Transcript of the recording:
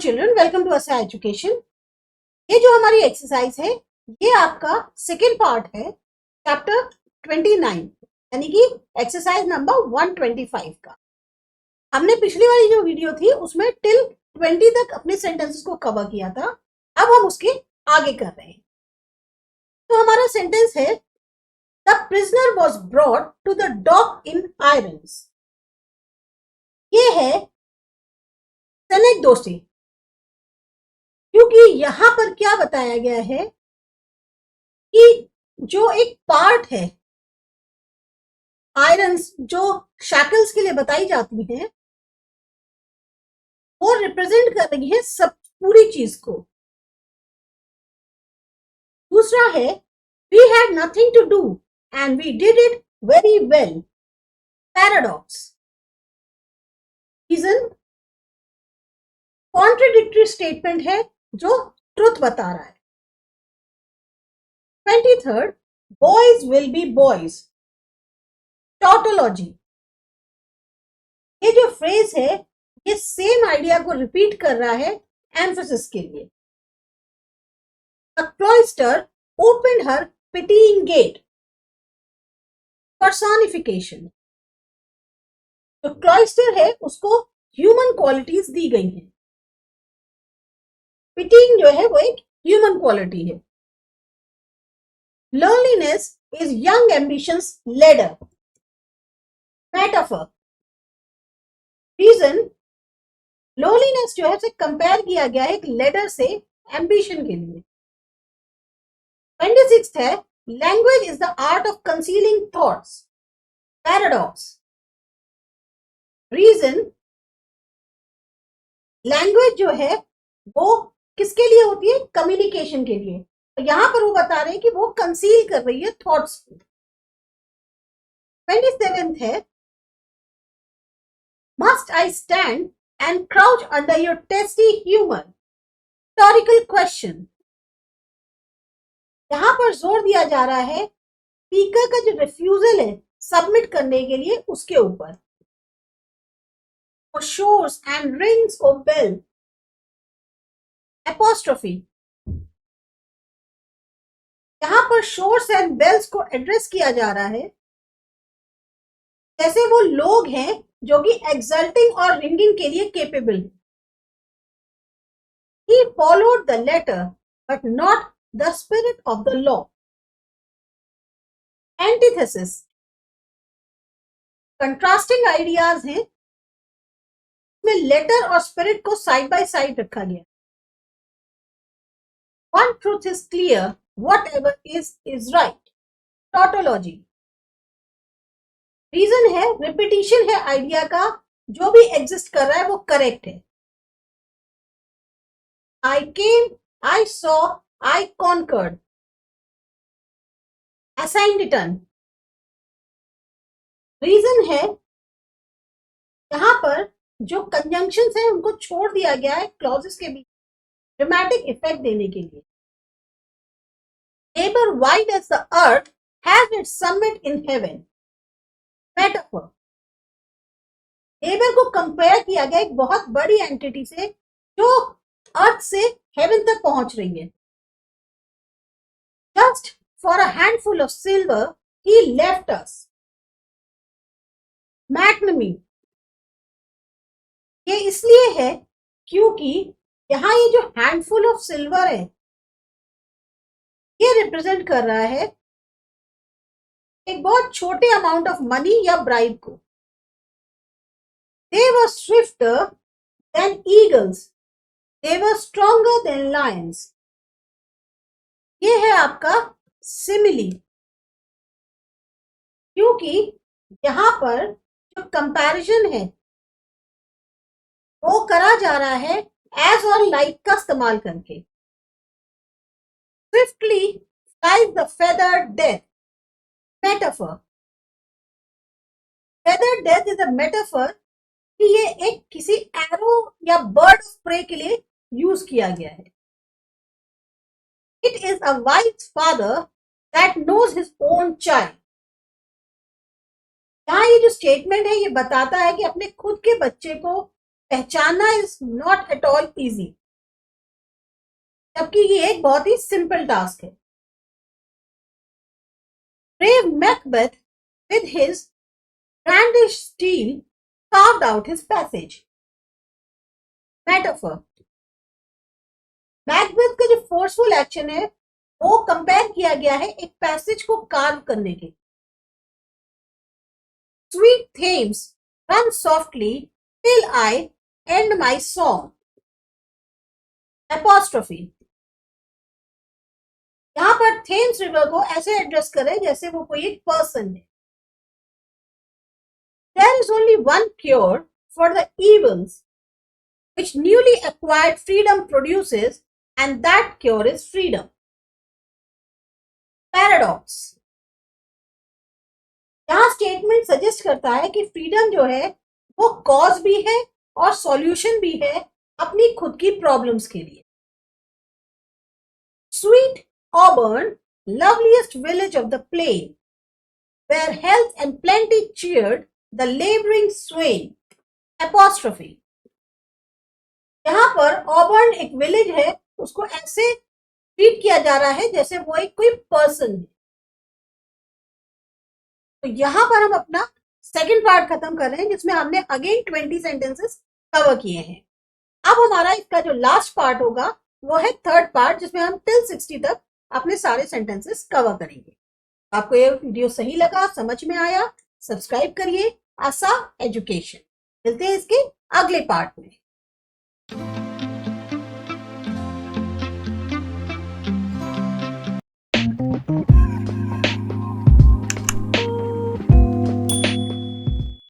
Children, welcome to असा education. ये जो हमारी एक्सरसाइज है ये आपका सेकेंड पार्ट है चैप्टर 29 यानी कि एक्सरसाइज नंबर 125 का। हमने पिछली वाली जो वीडियो थी उसमें टिल 20 तक अपने सेंटेंसेस को कवर किया था। अब हम उसके आगे कर रहे हैं। तो हमारा सेंटेंस है the prisoner was brought to the dock in irons. ये है सेनेक दोषी, क्योंकि यहां पर क्या बताया गया है कि जो एक पार्ट है आयरन्स जो शैकल्स के लिए बताई जाती है वो रिप्रेजेंट कर रही है सब पूरी चीज को। दूसरा है we had nothing to do and we did it very well. Paradox. Reason contradictory statement है जो ट्रुथ बता रहा है। 23rd boys will be boys. Tautology. ये जो फ्रेज है ये सेम आइडिया को रिपीट कर रहा है एम्फेसिस के लिए। A cloister opened her pitying gate. Personification. जो क्लॉइस्टर है उसको ह्यूमन क्वालिटीज दी गई हैं। पिटिंग जो है वो एक ह्यूमन क्वालिटी है। Loneliness is young ambition's ladder. Metaphor. Reason loneliness जो है उसे कंपेयर किया गया है एक लेडर से एम्बिशन के लिए। 26th है language is the art of concealing thoughts. Paradox. Reason language जो है वो किसके लिए होती है? कम्युनिकेशन के लिए। तो यहां पर वो बता रहे हैं कि वो कंसील कर रही है थॉट्स को। 27th है must I stand and crouch under your tasty humour. Rhetorical question. यहां पर जोर दिया जा रहा है स्पीकर का जो रिफ्यूजल है सबमिट करने के लिए उसके ऊपर। Shores and rings of bell. Apostrophe. यहां पर शोर्स एंड बेल्स को एड्रेस किया जा रहा है जैसे वो लोग हैं जो कि एक्सल्टिंग और रिंगिंग के लिए केपेबल है। He followed the letter but not the spirit of the law. Antithesis. Contrasting ideas हैं में लेटर और स्पिरिट को साइड बाय साइड रखा गया। One truth is clear, whatever is right. Tautology. Reason है रिपीटिशन है आइडिया का, जो भी एग्जिस्ट कर रहा है वो करेक्ट है। I came, I saw, I conquered. Assigned return. Reason है यहां पर जो कंजंक्शंस है उनको छोड़ दिया गया है क्लॉजेस के बीच ड्रामेटिक इफेक्ट देने के लिए। Neighbor wide as the earth has its summit in heaven. Metaphor. Neighbor को कंपेयर किया गया एक बहुत बड़ी एंटिटी से जो अर्थ से हेवन तक पहुंच रही है। Just for a handful of silver he left us. Magnamy. ये इसलिए है क्योंकि यहां ये जो हैंडफुल ऑफ सिल्वर है ये रिप्रेजेंट कर रहा है एक बहुत छोटे अमाउंट ऑफ मनी या ब्राइब को। They were swifter than eagles. They were stronger than lions. ये है आपका सिमिली, क्योंकि यहां पर जो कंपैरिजन है वो करा जा रहा है एज और लाइक का इस्तेमाल करके। Swiftly flies the feathered death. Metaphor. Feathered death is a metaphor कि ये एक किसी एरो या बर्ड ऑफ प्रे के लिए यूज किया गया है। It is a wise father that knows his own child. यहाँ ये जो स्टेटमेंट है ये बताता है कि अपने खुद के बच्चे को पहचानना is not at all easy, जबकि ये एक बहुत ही सिंपल टास्क है। Brave Macbeth, with his brandished steel, carved out his passage. Metaphor. Macbeth का जो फोर्सफुल एक्शन है वो कंपेयर किया गया है एक पैसेज को कार्व करने के। Sweet Thames, run softly till I end my song. Apostrophe. यहां पर थेम्स रिवर को ऐसे एड्रेस करें जैसे वो कोई एक पर्सन है। There is only one cure for the evils which newly acquired freedom produces, and that cure is freedom. Paradox. यहां स्टेटमेंट सजेस्ट करता है कि फ्रीडम जो है वो कॉज भी है और सॉल्यूशन भी है अपनी खुद की प्रॉब्लम्स के लिए। Sweet Auburn, loveliest village of the plain, where health and plenty cheered the laboring swain. Apostrophe. यहाँ पर ऑबर्न एक विलेज है, उसको ऐसे ट्रीट किया जा रहा है जैसे वो एक कोई पर्सन है। तो यहाँ पर हम अपना सेकंड पार्ट खत्म कर रहे हैं जिसमें हमने अगेन 20 सेंटेंसेस कवर किए हैं। अब हमारा इसका जो लास्ट पार्ट होगा वो है थर्ड पार्ट, जिसमें हम टिल 60 तक अपने सारे सेंटेंसेस कवर करेंगे। आपको ये वीडियो सही लगा, समझ में आया, सब्सक्राइब करिए आसा एजुकेशन। मिलते हैं इसके अगले पार्ट में।